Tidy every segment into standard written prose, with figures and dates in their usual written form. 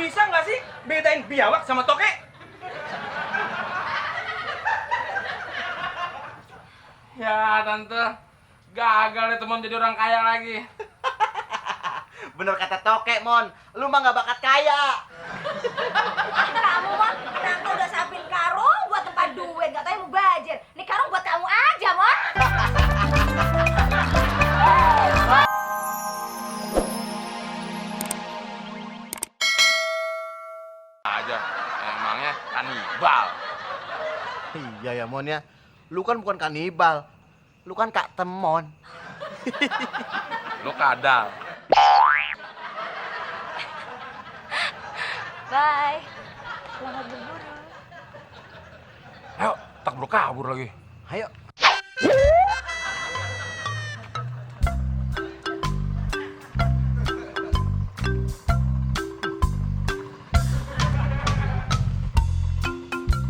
Bisa nggak sih bedain biawak sama toke? Ya tante, gagal deh teman jadi orang kaya lagi. Bener kata toke, Mon. Lu mah nggak bakat kaya. Kamu mah, tante udah siapin karung buat tempat duit, gak tau yang mau bajir. Nih karung buat kamu aja, Mon. Aja, emangnya kanibal. Iya ya, Mon ya. Lu kan bukan kanibal. Lu kan Kak Temon. Lu kadal. Bye. Selamat berburu. Ayo, tak buru kabur lagi. Ayo.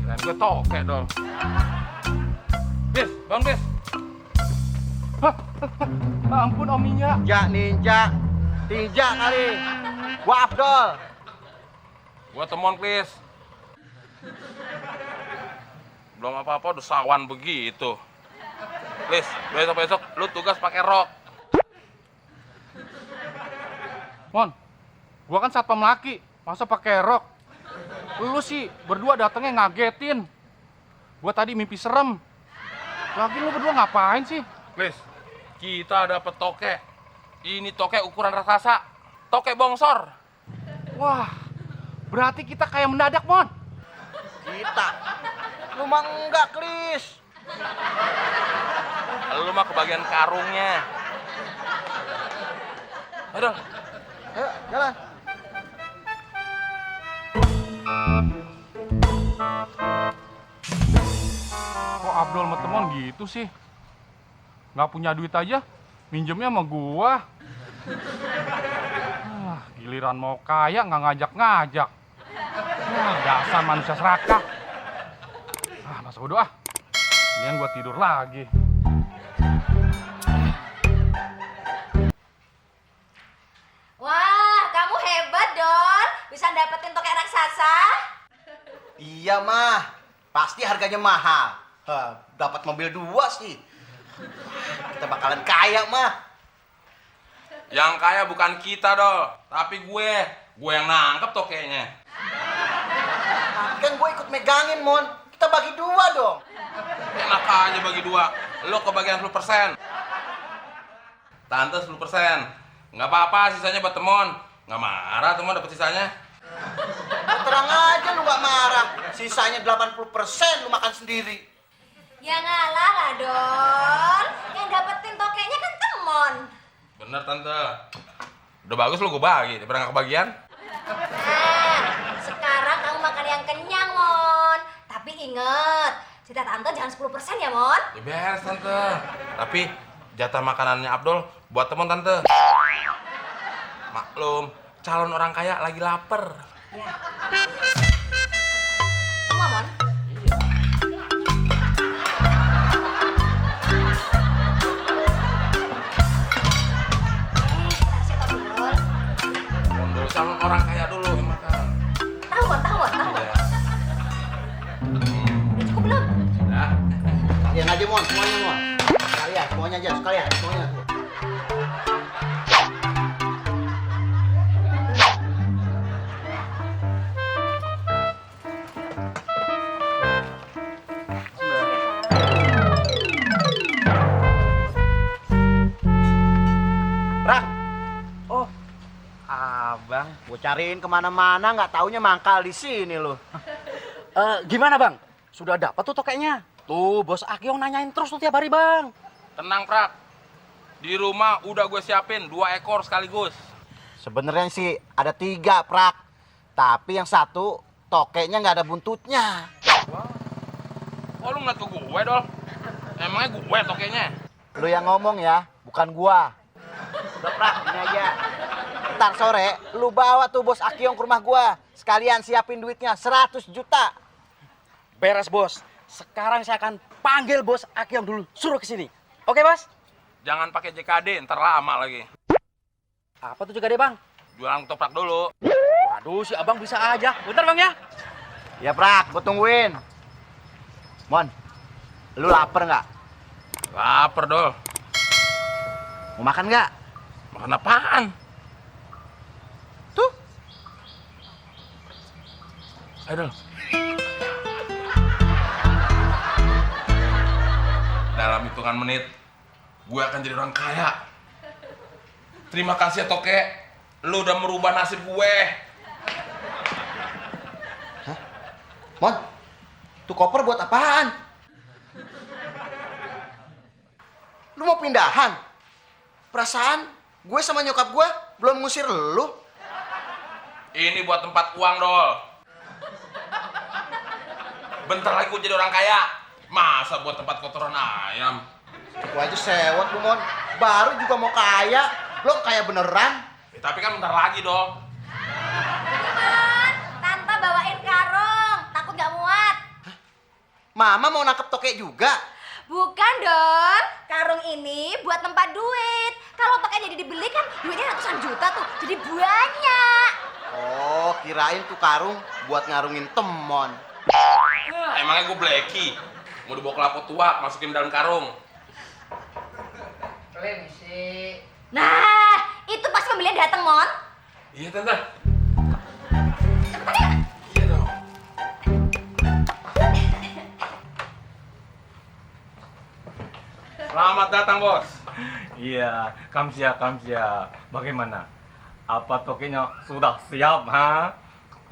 Kirain gue toke dong. Bis, bang Bis. Ampun ominya. Ninja. Tinja kali. Gua Abdul. Gua temon please. Belum apa-apa udah sawan begitu. Please, besok-besok lu tugas pakai rok. Mon, gua kan satpam laki, masa pakai rok? Lu sih berdua datangnya ngagetin. Gua tadi mimpi serem. Lagi lu berdua ngapain sih? Please, kita dapet toke. Ini toke ukuran raksasa. Toke bongsor. Wah, berarti kita kayak mendadak, Mon. Kita. Lu mah enggak, Klis. Lu mah kebagian karungnya. Aduh, Ayo, jalan. Kok Abdul sama Temon gitu sih? Nggak punya duit aja, minjemnya sama gua. Giliran mau kaya nggak ngajak-ngajak. Dasar manusia serakah. Masa bodo ah. Kemudian gua tidur lagi. Wah, kamu hebat, Don. Bisa dapetin toke raksasa. Iya, mah. Pasti harganya mahal. Dapat mobil 2 sih. Kita bakalan kaya, mah. yang kaya bukan kita dong, tapi gue yang nangkep tokenya. Tapi kan gue ikut megangin, Mon. Kita bagi 2 dong. Enak aja bagi 2, lo kebagian 10%. Tante 10%. Nggak apa-apa, sisanya buat Temon. Nggak marah Temon dapet sisanya. Terang aja lu gak marah. Sisanya 80% lu makan sendiri. Ya ngalah lah, Don. Yang dapetin tokenya kan Temon. Bener Tante. Udah bagus lo gue bagi, daripada nggak kebagian. Nah, sekarang kamu makan yang kenyang, Mon. Tapi inget, cita tante jangan 10% ya, Mon. Ya beres Tante. Tapi jatah makanannya Abdul buat Temon Tante. Maklum, calon orang kaya lagi lapar. Ya. Semua, Mon. Calon orang kaya dulu yang makan. Tahu, Mon, tahu, Mon, tahu. Ya. Cukup belum? Nah. Kalian aja, Mon. Semuanya, Mon. Sekalian, semuanya aja. Sekalian, semuanya. Rak. Oh, abang, gue cariin kemana-mana, nggak taunya mangkal di sini loh. Gimana bang? Sudah dapat tuh tokeknya? Tuh bos Akyong nanyain terus tuh tiap hari bang. Tenang Prak. Di rumah udah gue siapin 2 ekor sekaligus. Sebenarnya sih ada 3, Prak. Tapi yang satu tokeknya nggak ada buntutnya. Oh lu ngeliat ke gue Dol? Emangnya gue tokenya? Lu yang ngomong ya, bukan gua. Udah, Prak, ini aja. Ntar sore lu bawa tuh bos Akyong ke rumah gua. Sekalian siapin duitnya 100 juta. Beres bos. Sekarang saya akan panggil bos Akyong dulu. Suruh ke sini. Oke bos? Jangan pakai JKD, ntar lama lagi. Apa tuh juga deh bang? Jualan ketoprak dulu. Aduh, si abang bisa aja. Bentar bang ya. Ya Prak, gue tungguin. Mon, lu lapar nggak? Laper, Dol. Mau makan nggak? Makan apaan? Tuh. Ayo, Dol. Dalam hitungan menit, gue akan jadi orang kaya. Terima kasih ya, Toke. Lu udah merubah nasib gue. Mon, tuh koper buat apaan? Lu mau pindahan? Perasaan gue sama nyokap gue belum ngusir lu. Ini buat tempat uang, Dol. Bentar lagi gue jadi orang kaya. Masa buat tempat kotoran ayam? Gue aja sewot lu, Mon. Baru juga mau kaya. Lo kaya beneran? Tapi kan bentar lagi, Dol. Mon, Tante bawain karung. Takut gak muat. Mama mau nangkep Toke juga? Bukan dong, karung ini buat tempat duit. Kalau tokenya jadi dibeli kan duitnya ratusan juta tuh, jadi banyak. Oh, kirain tuh karung buat ngarungin temon. Emangnya gue bleki? Mau dibawa kelapa tua, masukin dalam karung. Nah, itu pas pembelian datang, Mon. Iya, Tante. Cepetan ya. Iya dong. Selamat datang, Bos. Iya, kamsia. Bagaimana? Apa tokenya sudah siap, ha?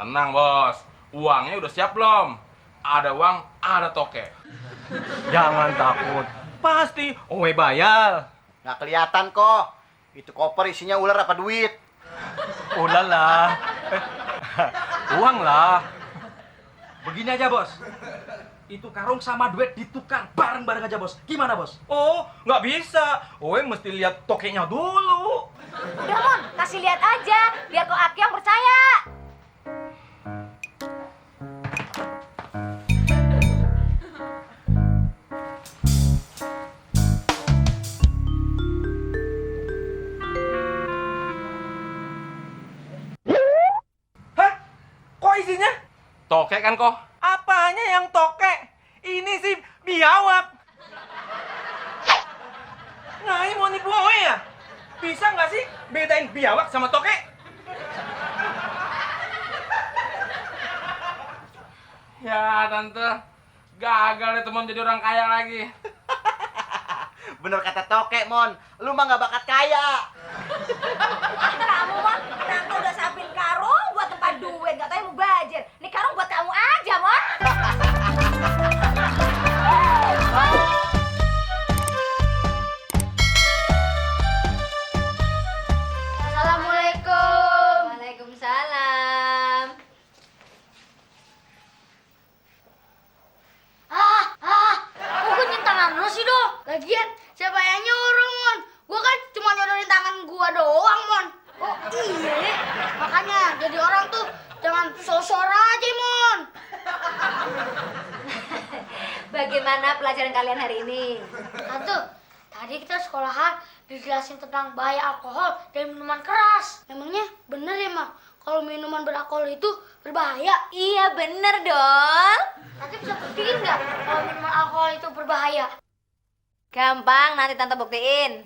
Tenang, Bos. Uangnya udah siap belum? Ada uang, ada toke. Jangan takut. Pasti Owe bayar. Nggak kelihatan kok. Itu koper isinya ular apa duit? Ulala. Uang lah. Begini aja bos. Itu karung sama duit ditukar bareng-bareng aja bos. Gimana bos? Oh, nggak bisa. Owe mesti lihat tokenya dulu. Udah, Mon, kasih lihat aja, biar kok Aki yang percaya. Hah? Kok isinya? Toke kan kok? Apanya yang toke? Ini sih biawak. Nah, ini mau nipu Owe ya? Bisa nggak sih bedain biawak sama toke? Ya, Tante. Gagal deh teman jadi orang kaya lagi. Bener kata Toke, Mon. Lu mah nggak bakat kaya. Kamu, Mon, Tante udah siapin karung buat tempat duit, gak tau yang mau bajir. Nih karung buat kamu aja, Mon. Assalamualaikum. Waalaikumsalam. Kok gue nyen tangan lu sih, Do? Lagian, siapa yang nyuruh, Mon? Gue kan cuma nyodorin tangan gua doang, Mon. Oh, iya ya. Makanya, jadi orang tuh jangan sosor aja, Mon. Bagaimana pelajaran kalian hari ini? Tante, tadi kita sekolahan dijelasin tentang bahaya alkohol dan minuman keras. Memangnya bener ya, Ma? Kalau minuman beralkohol itu berbahaya? Iya bener dong. Tante bisa buktiin nggak kalau minuman alkohol itu berbahaya? Gampang, nanti Tante buktiin.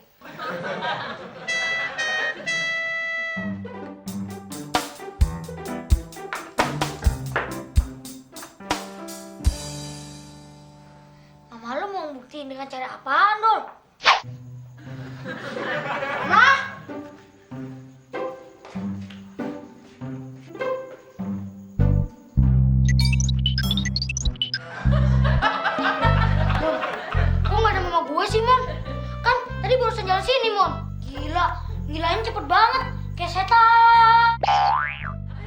Mama lu mau buktiin dengan cara apaan, Dol? Mama? Mon, kok nggak ada mama gue sih, Mon? Kan tadi barusan jalan sini, Mon. Gila, ngilain cepet banget, kayak setan.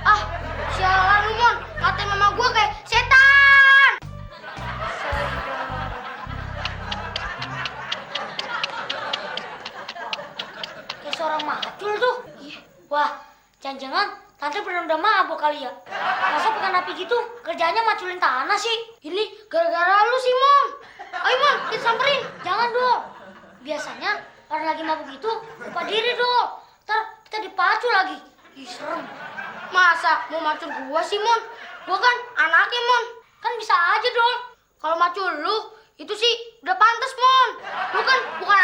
Ah, sialan lu, Mon. Ngatain mama gue kayak setan. Kayak seorang macul tuh. Ih, wah, jangan-jangan Tante benar udah mabuk kali ya. Masa pekan api gitu kerjanya maculin tanah sih? Ini gara-gara lu sih, Mon. Ayo, Mon, kita samperin. Jangan dong. Biasanya orang lagi mabuk itu lupa diri dong. Ntar kita dipacu lagi. Ih, serem. Masa mau macul gua sih, Mon? Gua kan anaknya, Mon. Kan bisa aja dong. Kalau macul lu, itu sih udah pantas, Mon. Lu kan bukan